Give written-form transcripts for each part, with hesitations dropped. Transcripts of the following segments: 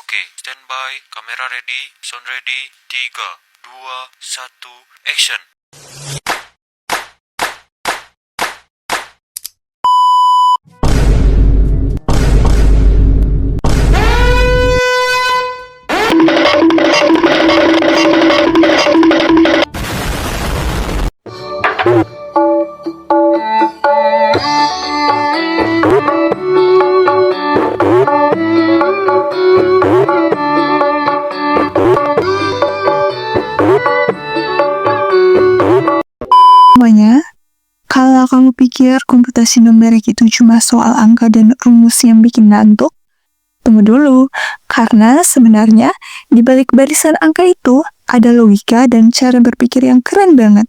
Oke, standby, kamera ready, sound ready, 3, 2, 1, action. Semuanya, kalau kamu pikir komputasi numerik itu cuma soal angka dan rumus yang bikin ngantuk, tunggu dulu, karena sebenarnya di balik barisan angka itu ada logika dan cara berpikir yang keren banget.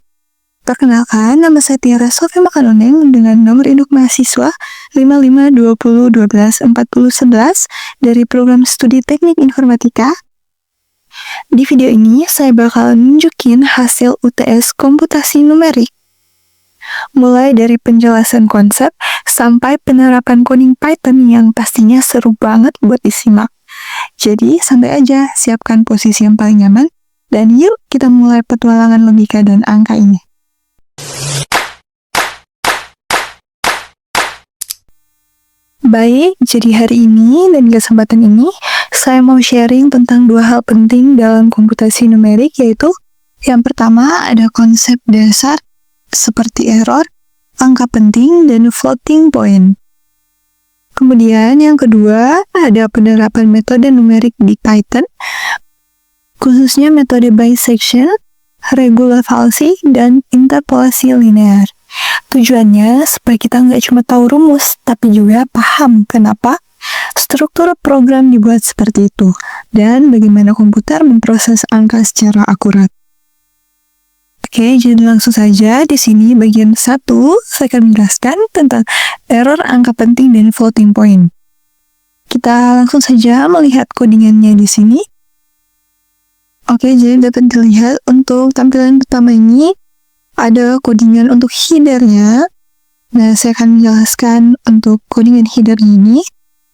Perkenalkan, nama saya Tiara Sofia Makanoneng dengan nomor induk mahasiswa 5520124011 dari program studi teknik informatika. Di video ini, saya bakal nunjukin hasil UTS komputasi numerik. Mulai dari penjelasan konsep sampai penerapan coding Python yang pastinya seru banget buat disimak. Jadi, santai aja, siapkan posisi yang paling nyaman, dan yuk kita mulai petualangan logika dan angka ini. Baik, jadi hari ini dan kesempatan ini, saya mau sharing tentang dua hal penting dalam komputasi numerik, yaitu yang pertama ada konsep dasar seperti error, angka penting, dan floating point. Kemudian yang kedua ada penerapan metode numerik di Python, khususnya metode bisection, regular falsi, dan interpolasi linear. Tujuannya supaya kita nggak cuma tahu rumus, tapi juga paham kenapa struktur program dibuat seperti itu, dan bagaimana komputer memproses angka secara akurat. Oke, jadi langsung saja di sini bagian 1 saya akan menjelaskan tentang error, angka penting, dan floating point. Kita langsung saja melihat codingannya di sini. Oke, jadi dapat dilihat untuk tampilan pertama ini ada codingan untuk headernya. Nah, saya akan menjelaskan untuk codingan header ini.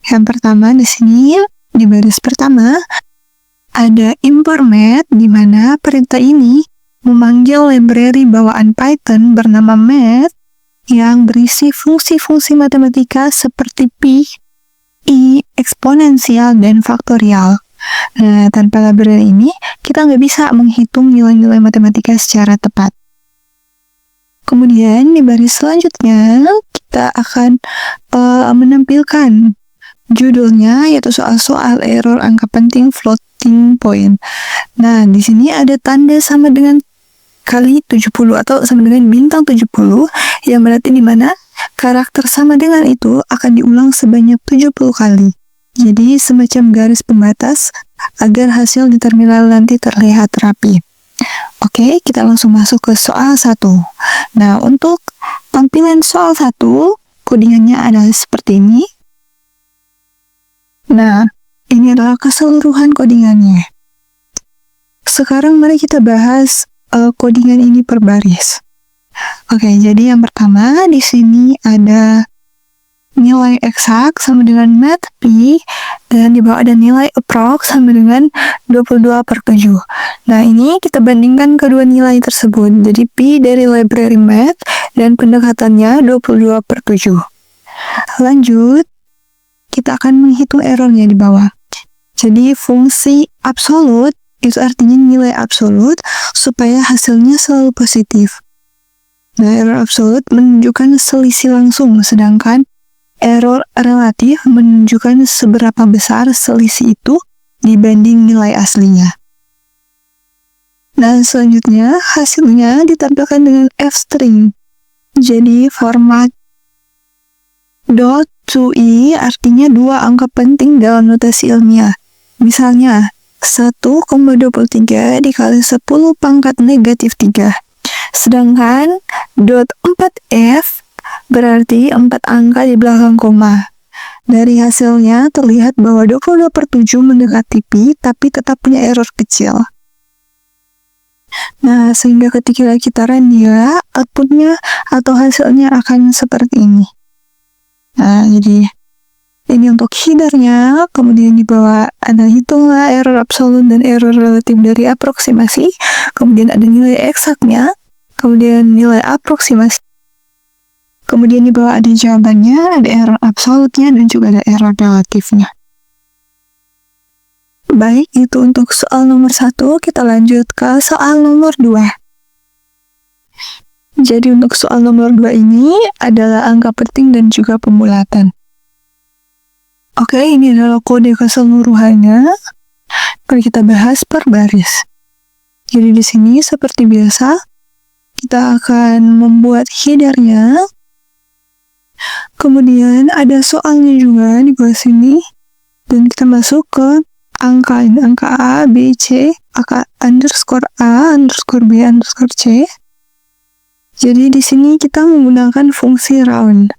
Yang pertama di sini di baris pertama ada import math, di mana perintah ini memanggil library bawaan Python bernama math yang berisi fungsi-fungsi matematika seperti pi, i, eksponensial, dan faktorial. Nah, tanpa library ini, kita nggak bisa menghitung nilai-nilai matematika secara tepat. Kemudian, di baris selanjutnya, kita akan menampilkan judulnya, yaitu soal-soal error, angka penting, floating point. Nah, di sini ada tanda sama dengan kali 70 atau sama dengan bintang 70, yang berarti di mana karakter sama dengan itu akan diulang sebanyak 70 kali. Jadi semacam garis pembatas agar hasil di terminal nanti terlihat rapi. Oke, kita langsung masuk ke soal 1. Nah, untuk tampilan soal 1, codingannya adalah seperti ini. Nah, ini adalah keseluruhan codingannya. Sekarang mari kita bahas codingan ini per baris. Oke, jadi yang pertama di sini ada nilai eksak sama dengan math pi, dan di bawah ada nilai approx sama dengan 22/7. Nah, ini kita bandingkan kedua nilai tersebut. Jadi pi dari library math dan pendekatannya 22/7. Lanjut, kita akan menghitung errornya di bawah. Jadi fungsi absolut itu artinya nilai absolut supaya hasilnya selalu positif. Nah, error absolut menunjukkan selisih langsung, sedangkan error relatif menunjukkan seberapa besar selisih itu dibanding nilai aslinya. Nah, selanjutnya hasilnya ditampilkan dengan f-string. Jadi format .2i artinya dua angka penting dalam notasi ilmiah. Misalnya 1,23 dikali 10 pangkat negatif 3. Sedangkan .4f berarti 4 angka di belakang koma. Dari hasilnya terlihat bahwa 22/7 mendekati pi, tapi tetap punya error kecil. Nah, sehingga ketika kita run dia, outputnya atau hasilnya akan seperti ini. Nah, jadi Ini untuk headernya, kemudian di bawah Anda hitunglah error absolut dan error relatif dari aproksimasi, kemudian ada nilai eksaknya, kemudian nilai aproksimasi, kemudian di bawah ada jawabannya, ada error absolutnya, dan juga ada error relatifnya. Baik, itu untuk soal nomor 1, kita lanjut ke soal nomor 2. Jadi untuk soal nomor 2 ini adalah angka penting dan juga pembulatan. Oke, ini adalah kode keseluruhannya. Mari kita bahas per baris. Jadi di sini seperti biasa, kita akan membuat headernya. Kemudian ada soalnya juga di bawah sini. Dan kita masuk ke angka ini, angka A, B, C, angka underscore A, underscore B, underscore C. Jadi di sini kita menggunakan fungsi round.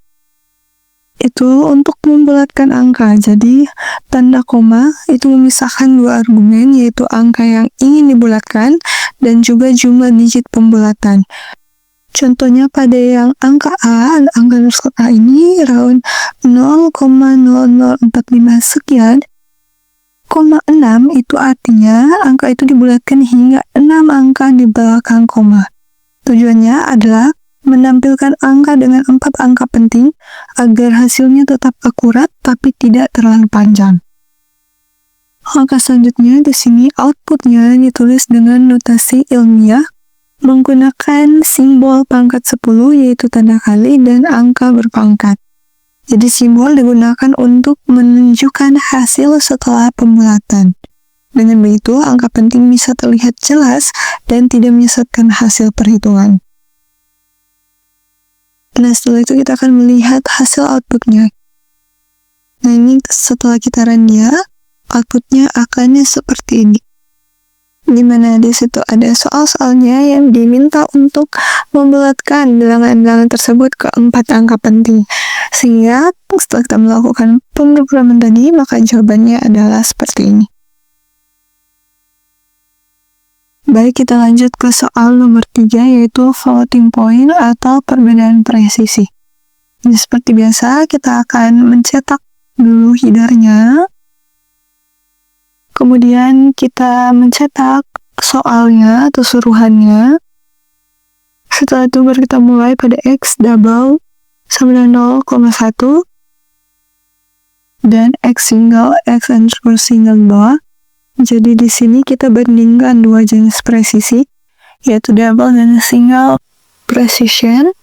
Itu untuk membulatkan angka. Jadi tanda koma itu memisahkan dua argumen, yaitu angka yang ingin dibulatkan dan juga jumlah digit pembulatan. Contohnya pada yang angka A, angka underscore A ini round 0,0045 sekian, 6 itu artinya angka itu dibulatkan hingga 6 angka di belakang koma. Tujuannya adalah menampilkan angka dengan 4 angka penting agar hasilnya tetap akurat tapi tidak terlalu panjang. Angka selanjutnya di sini outputnya ditulis dengan notasi ilmiah menggunakan simbol pangkat 10 yaitu tanda kali dan angka berpangkat. Jadi simbol digunakan untuk menunjukkan hasil setelah pembulatan. Dengan begitu angka penting bisa terlihat jelas dan tidak menyesatkan hasil perhitungan. Nah, setelah itu kita akan melihat hasil outputnya. Nah, ini setelah kita run dia, outputnya akan seperti ini. Dimana di situ ada soal-soalnya yang diminta untuk membulatkan bilangan-bilangan tersebut ke 4 angka penting. Sehingga setelah kita melakukan pemrograman tadi, maka jawabannya adalah seperti ini. Baik, kita lanjut ke soal nomor 3, yaitu floating point atau perbedaan presisi. Jadi seperti biasa, kita akan mencetak dulu headernya. Kemudian kita mencetak soalnya atau suruhannya. Setelah itu baru kita mulai pada X double sama dengan 0,1 dan X single, X underscore single bawah. Jadi di sini kita bandingkan dua jenis presisi, yaitu double dan single precision.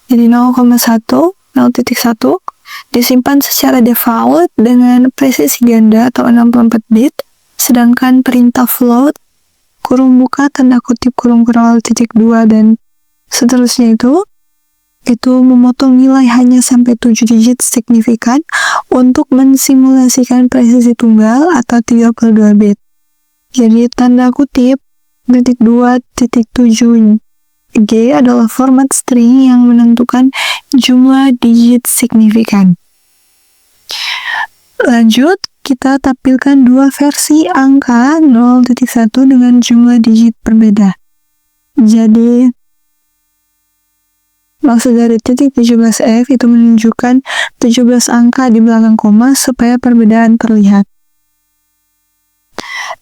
Jadi 0,1, 0.1 disimpan secara default dengan presisi ganda atau 64 bit, sedangkan perintah float, kurung buka, tanda kutip, kurung awal, titik 2, dan seterusnya itu memotong nilai hanya sampai 7 digit signifikan untuk mensimulasikan presisi tunggal atau 32 bit. Jadi tanda kutip titik 2.7 G adalah format string yang menentukan jumlah digit signifikan. Lanjut, kita tampilkan dua versi angka 0.1 dengan jumlah digit berbeda. Jadi maksud dari titik 17F itu menunjukkan 17 angka di belakang koma supaya perbedaan terlihat.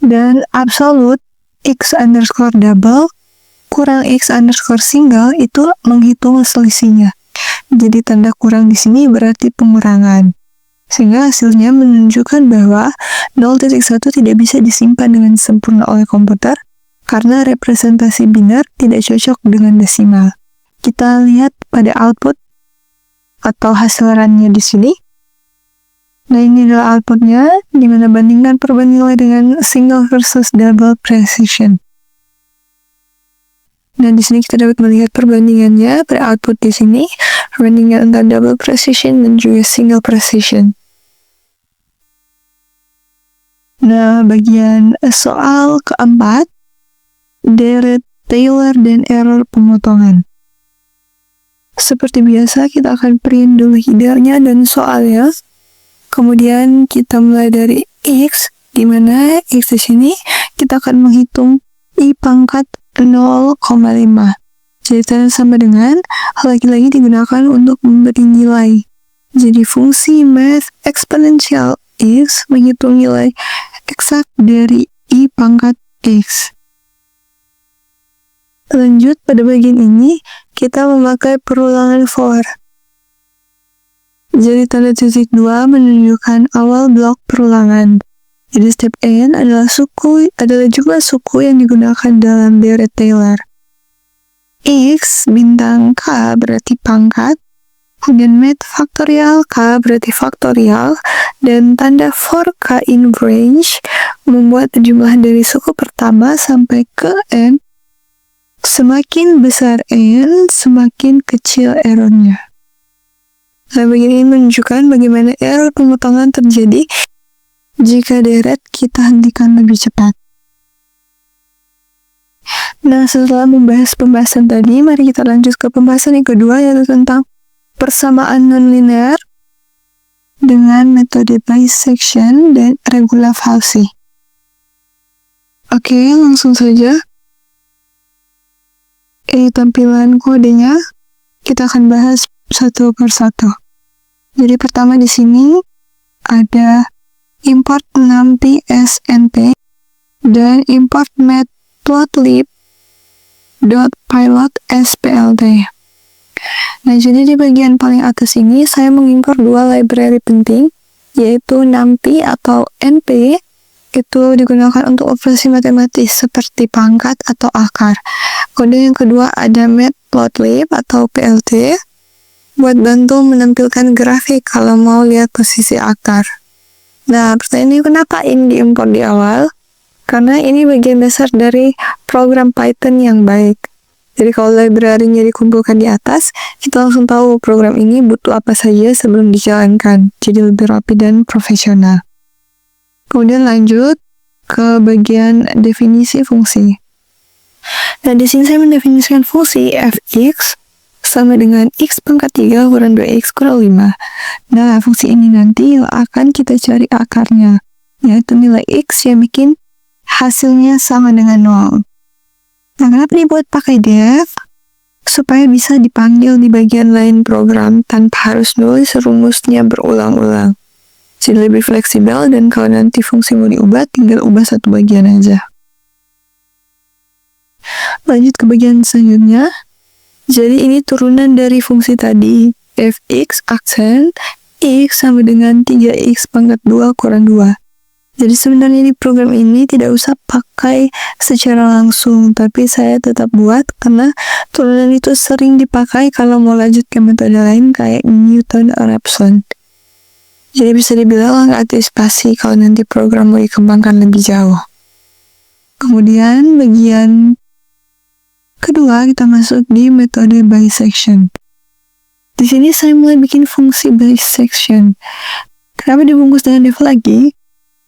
Dan absolut X underscore double kurang X underscore single itu menghitung selisihnya. Jadi tanda kurang di sini berarti pengurangan. Sehingga hasilnya menunjukkan bahwa 0.1 tidak bisa disimpan dengan sempurna oleh komputer karena representasi biner tidak cocok dengan desimal. Kita lihat pada output atau hasil runnya di sini. Nah, ini adalah outputnya, di mana bandingkan perubahan nilai dengan single versus double precision. Dan di sini kita dapat melihat perbandingannya pada output di sini, perbandingan antara double precision dan juga single precision. Nah, bagian soal keempat, deret Taylor dan error pemotongan. Seperti biasa, kita akan print dulu headernya dan soalnya. Kemudian kita mulai dari X, di mana X di sini kita akan menghitung I pangkat 0,5. Jadi tanda sama dengan lagi-lagi digunakan untuk memberi nilai. Jadi fungsi math eksponensial X menghitung nilai eksak dari I pangkat X. Lanjut, pada bagian ini kita memakai perulangan for. Jadi tanda titik 2 menunjukkan awal blok perulangan. Jadi step N adalah jumlah suku yang digunakan dalam deret Taylor. X bintang K berarti pangkat, kemudian math faktorial K berarti faktorial, dan tanda for K in range membuat jumlah dari suku pertama sampai ke N. Semakin besar N, semakin kecil errornya. Nah, bagian ini menunjukkan bagaimana error pemotongan terjadi jika deret kita hentikan lebih cepat. Nah, setelah membahas pembahasan tadi, mari kita lanjut ke pembahasan yang kedua, yaitu tentang persamaan nonlinear dengan metode bisection dan regula Falsi. Oke, langsung saja. Ini tampilan kodenya. Kita akan bahas satu persatu. Jadi pertama di sini ada import numpy snp dan import matplotlib .pilot splt. Nah, jadi di bagian paling atas ini saya mengimpor dua library penting, yaitu numpy atau np, itu digunakan untuk operasi matematis seperti pangkat atau akar. Kemudian yang kedua ada matplotlib atau plt, buat bantu menampilkan grafik kalau mau lihat posisi akar. Nah, pertanyaannya kenapa ini diimpor di awal? Karena ini bagian dasar dari program Python yang baik. Jadi kalau library-nya dikumpulkan di atas, kita langsung tahu program ini butuh apa saja sebelum dijalankan. Jadi lebih rapi dan profesional. Kemudian lanjut ke bagian definisi fungsi. Nah, di sini saya mendefinisikan fungsi fx sama dengan x pangkat 3 kurang 2x kurang 5. Nah, fungsi ini nanti akan kita cari akarnya, yaitu nilai x yang bikin hasilnya sama dengan 0. Nah, kenapa dibuat pakai def? Supaya bisa dipanggil di bagian lain program tanpa harus nulis rumusnya berulang-ulang. Jadi lebih fleksibel, dan kalau nanti fungsi mau diubah, tinggal ubah satu bagian aja. Lanjut ke bagian selanjutnya. Jadi ini turunan dari fungsi tadi. Fx aksen x sama dengan 3x pangkat 2 kurang 2. Jadi sebenarnya di program ini tidak usah pakai secara langsung, tapi saya tetap buat karena turunan itu sering dipakai kalau mau lanjut ke metode lain kayak Newton-Raphson. Jadi bisa dibilang antisipasi kalau nanti program mau dikembangkan lebih jauh. Kemudian bagian kedua kita masuk di metode bisection. Di sini saya mulai bikin fungsi bisection. Kenapa dibungkus dengan def lagi?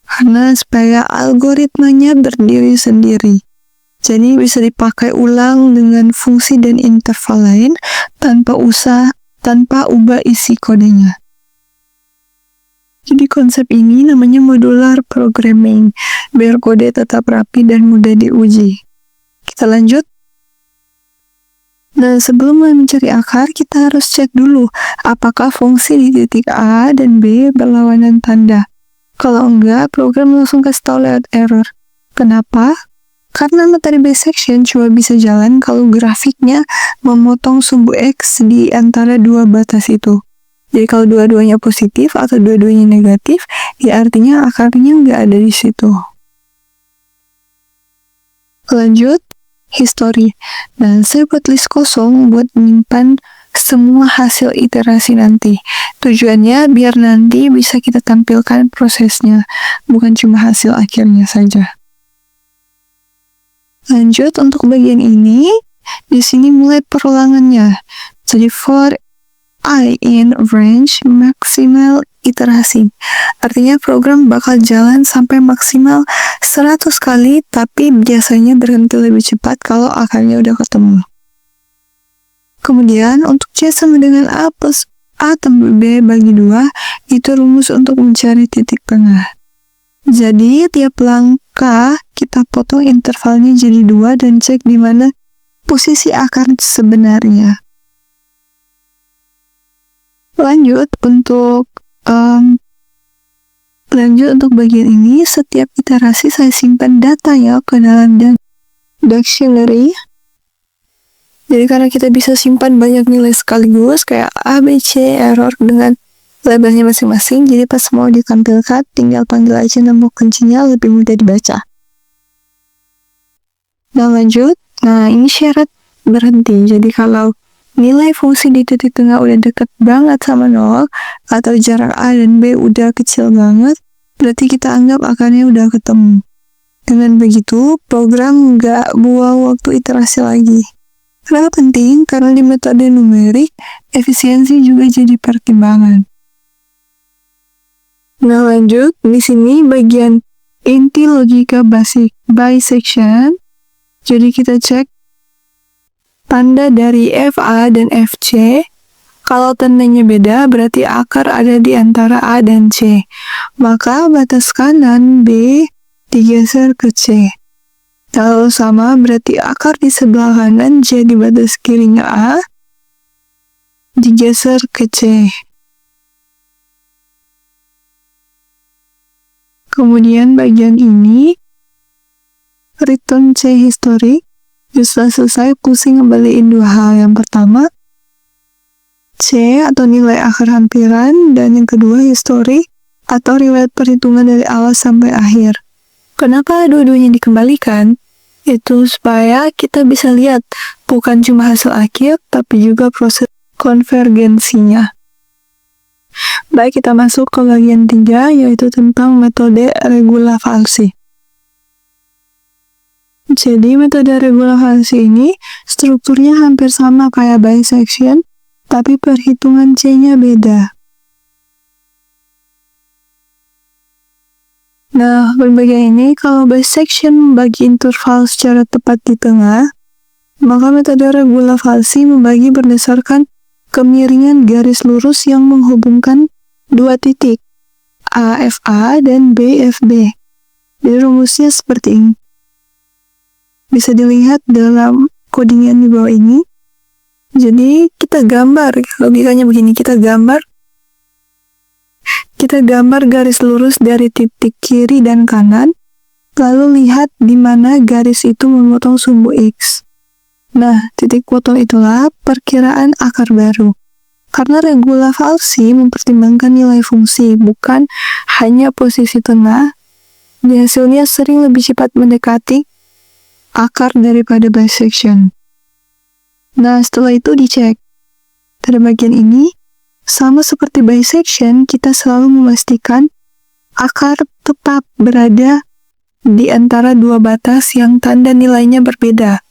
Karena supaya algoritmanya berdiri sendiri. Jadi bisa dipakai ulang dengan fungsi dan interval lain tanpa ubah isi kodenya. Jadi konsep ini namanya modular programming, biar kode tetap rapi dan mudah diuji. Kita lanjut. Nah, sebelum mulai mencari akar, kita harus cek dulu apakah fungsi di titik A dan B berlawanan tanda. Kalau enggak, program langsung kasih tahu lewat error. Kenapa? Karena metode bisection cuma bisa jalan kalau grafiknya memotong sumbu X di antara dua batas itu. Jadi kalau dua-duanya positif atau dua-duanya negatif, ya artinya akarnya nggak ada di situ. Lanjut, history. Nah, saya buat list kosong buat menyimpan semua hasil iterasi nanti. Tujuannya biar nanti bisa kita tampilkan prosesnya, bukan cuma hasil akhirnya saja. Lanjut untuk bagian ini, di sini mulai perulangannya. Jadi for I in range maksimal iterasi. Artinya program bakal jalan sampai maksimal 100 kali, tapi biasanya berhenti lebih cepat kalau akarnya udah ketemu. Kemudian untuk C sama dengan A plus A tambah B bagi 2, itu rumus untuk mencari titik tengah. Jadi tiap langkah kita potong intervalnya jadi 2 dan cek di mana posisi akar sebenarnya. Lanjut untuk bagian ini, setiap iterasi saya simpan datanya ke dalam dictionary. Jadi karena kita bisa simpan banyak nilai sekaligus kayak A, B, C, error dengan labelnya masing-masing, jadi pas mau ditampilkan tinggal panggil aja nama kuncinya, lebih mudah dibaca. Nah lanjut, ini syarat berhenti. Jadi kalau nilai fungsi di titik tengah udah deket banget sama 0 atau jarak A dan B udah kecil banget, berarti kita anggap akarnya udah ketemu. Dengan begitu, program nggak buang waktu iterasi lagi. Kenapa penting? Karena di metode numerik, efisiensi juga jadi pertimbangan. Nah lanjut, di sini bagian inti logika basic bisection. Jadi kita cek tanda dari FA dan FC. Kalau tandanya beda, berarti akar ada di antara A dan C. Maka batas kanan B digeser ke C. Kalau sama, berarti akar di sebelah kanan jadi batas kirinya A digeser ke C. Kemudian bagian ini, return C history. Setelah selesai, pusing ngembaliin dua hal. Yang pertama, C atau nilai akar hampiran, dan yang kedua, history atau riwayat perhitungan dari awal sampai akhir. Kenapa dua-duanya dikembalikan? Itu supaya kita bisa lihat bukan cuma hasil akhir, tapi juga proses konvergensinya. Baik, kita masuk ke bagian 3, yaitu tentang metode regula falsi. Jadi, metode regula falsi ini strukturnya hampir sama kayak bisection, tapi perhitungan C-nya beda. Nah, bagian ini, kalau bisection membagi interval secara tepat di tengah, maka metode regula falsi membagi berdasarkan kemiringan garis lurus yang menghubungkan dua titik, AFA dan BFB. Jadi rumusnya seperti ini. Bisa dilihat dalam codingan di bawah ini. Jadi kita gambar, logikanya begini, kita gambar garis lurus dari titik kiri dan kanan, lalu lihat di mana garis itu memotong sumbu X. Nah, titik potong itulah perkiraan akar baru. Karena regula falsi mempertimbangkan nilai fungsi, bukan hanya posisi tengah, dan hasilnya sering lebih cepat mendekati akar daripada bisection. Nah, setelah itu dicek. Pada bagian ini, sama seperti bisection, kita selalu memastikan akar tetap berada di antara dua batas yang tanda nilainya berbeda.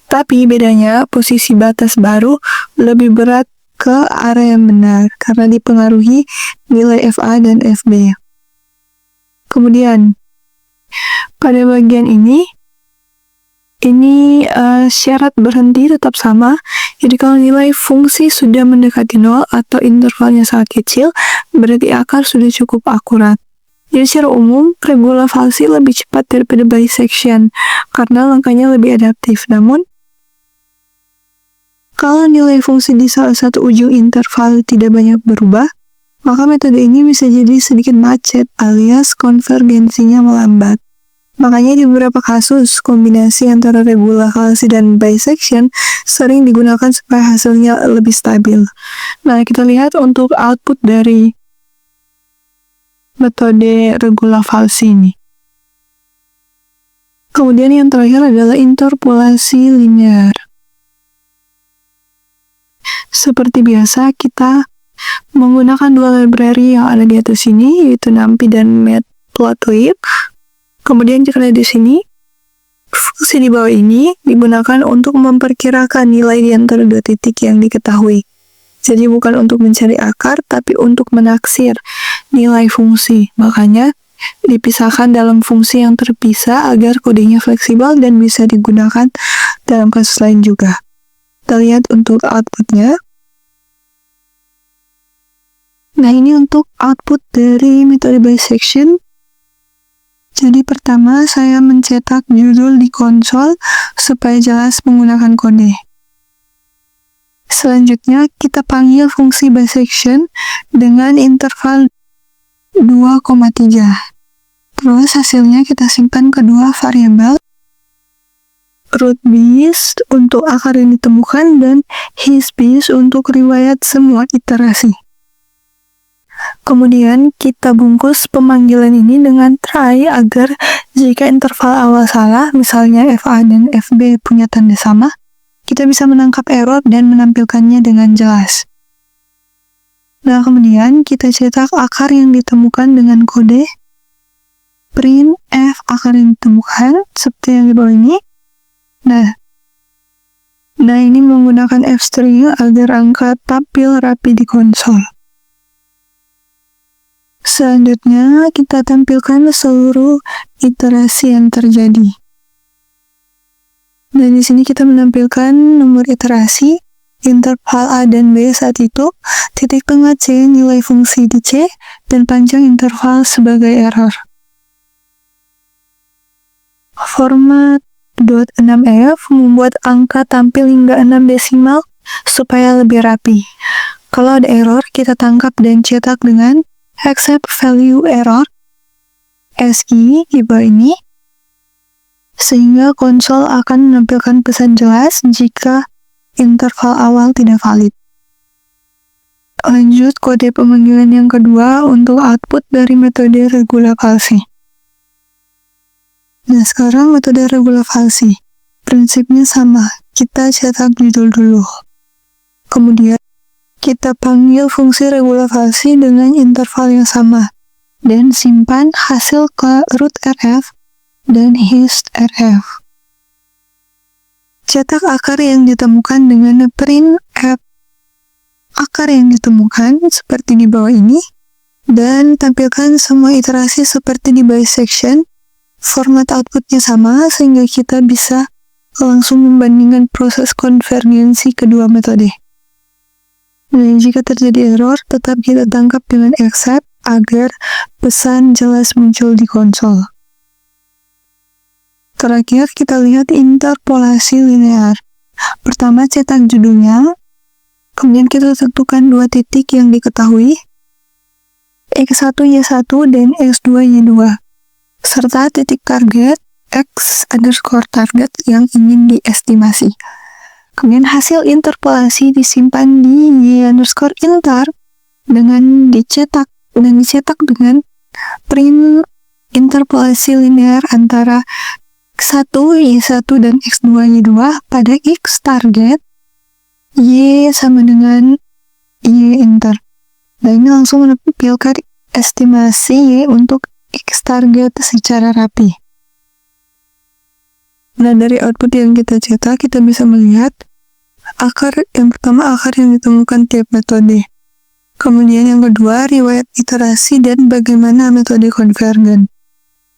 Tapi bedanya, posisi batas baru lebih berat ke area yang benar, karena dipengaruhi nilai FA dan FB. Kemudian, pada bagian ini syarat berhenti tetap sama. Jadi kalau nilai fungsi sudah mendekati 0 atau intervalnya sangat kecil, berarti akar sudah cukup akurat. Jadi secara umum, regula falsi lebih cepat daripada bisection, karena langkahnya lebih adaptif. Namun, kalau nilai fungsi di salah satu ujung interval tidak banyak berubah, maka metode ini bisa jadi sedikit macet alias konvergensinya melambat. Makanya di beberapa kasus, kombinasi antara regula falsi dan bisection sering digunakan supaya hasilnya lebih stabil. Nah, kita lihat untuk output dari metode regula falsi ini. Kemudian yang terakhir adalah interpolasi linear. Seperti biasa, kita menggunakan dua library yang ada di atas ini, yaitu NumPy dan Matplotlib. Kemudian kita lihat di sini, fungsi di bawah ini digunakan untuk memperkirakan nilai di antara dua titik yang diketahui. Jadi bukan untuk mencari akar, tapi untuk menaksir nilai fungsi. Makanya dipisahkan dalam fungsi yang terpisah agar kodenya fleksibel dan bisa digunakan dalam kasus lain juga. Kita lihat untuk outputnya. Nah, ini untuk output dari metode bisection. Jadi pertama saya mencetak judul di konsol supaya jelas menggunakan kode. Selanjutnya, kita panggil fungsi bisection dengan interval 2,3. Terus hasilnya kita simpan kedua variabel root base untuk akar yang ditemukan dan his base untuk riwayat semua iterasi. Kemudian kita bungkus pemanggilan ini dengan try agar jika interval awal salah, misalnya FA dan FB punya tanda sama, kita bisa menangkap error dan menampilkannya dengan jelas. Nah, kemudian kita cetak akar yang ditemukan dengan kode print f akar yang ditemukan seperti yang di bawah ini. Nah ini menggunakan f-string agar angka tampil rapi di konsol. Selanjutnya, kita tampilkan seluruh iterasi yang terjadi. Dan di sini kita menampilkan nomor iterasi, interval A dan B saat itu, titik tengah C nilai fungsi di C, dan panjang interval sebagai error. Format .6f membuat angka tampil hingga 6 desimal supaya lebih rapi. Kalau ada error, kita tangkap dan cetak dengan accept value error SI di bawah ini, sehingga konsol akan menampilkan pesan jelas jika interval awal tidak valid. Lanjut kode pemanggilan yang kedua untuk output dari metode regulavasi. Nah, sekarang metode regulavasi. Prinsipnya sama, kita cetak judul dulu. Kemudian, kita panggil fungsi regulavasi dengan interval yang sama, dan simpan hasil ke root rf dan hist rf. Cetak akar yang ditemukan dengan print f akar yang ditemukan seperti di bawah ini, dan tampilkan semua iterasi seperti di bisection. Format outputnya sama sehingga kita bisa langsung membandingkan proses konvergensi kedua metode. Nah, jika terjadi error, tetap kita tangkap dengan accept agar pesan jelas muncul di konsol. Terakhir, kita lihat interpolasi linear. Pertama, cetak judulnya, kemudian kita tentukan dua titik yang diketahui, x1y1 dan x2y2. Serta titik target x_target yang ingin diestimasi. Kemudian hasil interpolasi disimpan di y_inter dengan dicetak dengan print interpolasi linear antara x1, y1 dan x2, y2 pada x target y sama dengan y inter. Dan ini langsung menampilkan estimasi y untuk X target secara rapi. Nah, dari output yang kita cetak, kita bisa melihat akar yang pertama, akar yang ditemukan tiap metode. Kemudian yang kedua, riwayat iterasi dan bagaimana metode konvergen.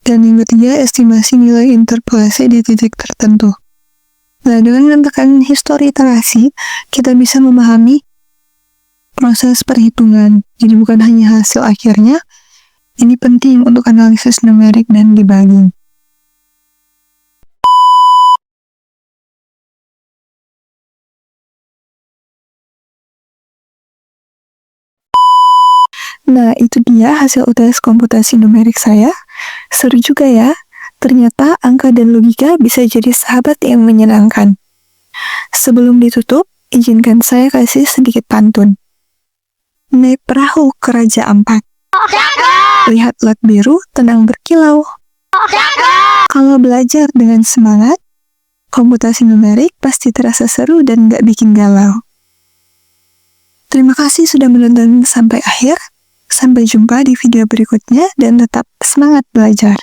Dan yang ketiga, estimasi nilai interpolasi di titik tertentu. Nah, dengan menambahkan histori iterasi, kita bisa memahami proses perhitungan. Jadi bukan hanya hasil akhirnya. Ini penting untuk analisis numerik dan debugging. Nah, itu dia hasil UTS komputasi numerik saya. Seru juga ya. Ternyata angka dan logika bisa jadi sahabat yang menyenangkan. Sebelum ditutup, izinkan saya kasih sedikit pantun. Naik perahu ke Raja Ampat. Lihat lat biru tenang berkilau. Kalau belajar dengan semangat, komputasi numerik pasti terasa seru dan gak bikin galau. Terima kasih sudah menonton sampai akhir. Sampai jumpa di video berikutnya dan tetap semangat belajar.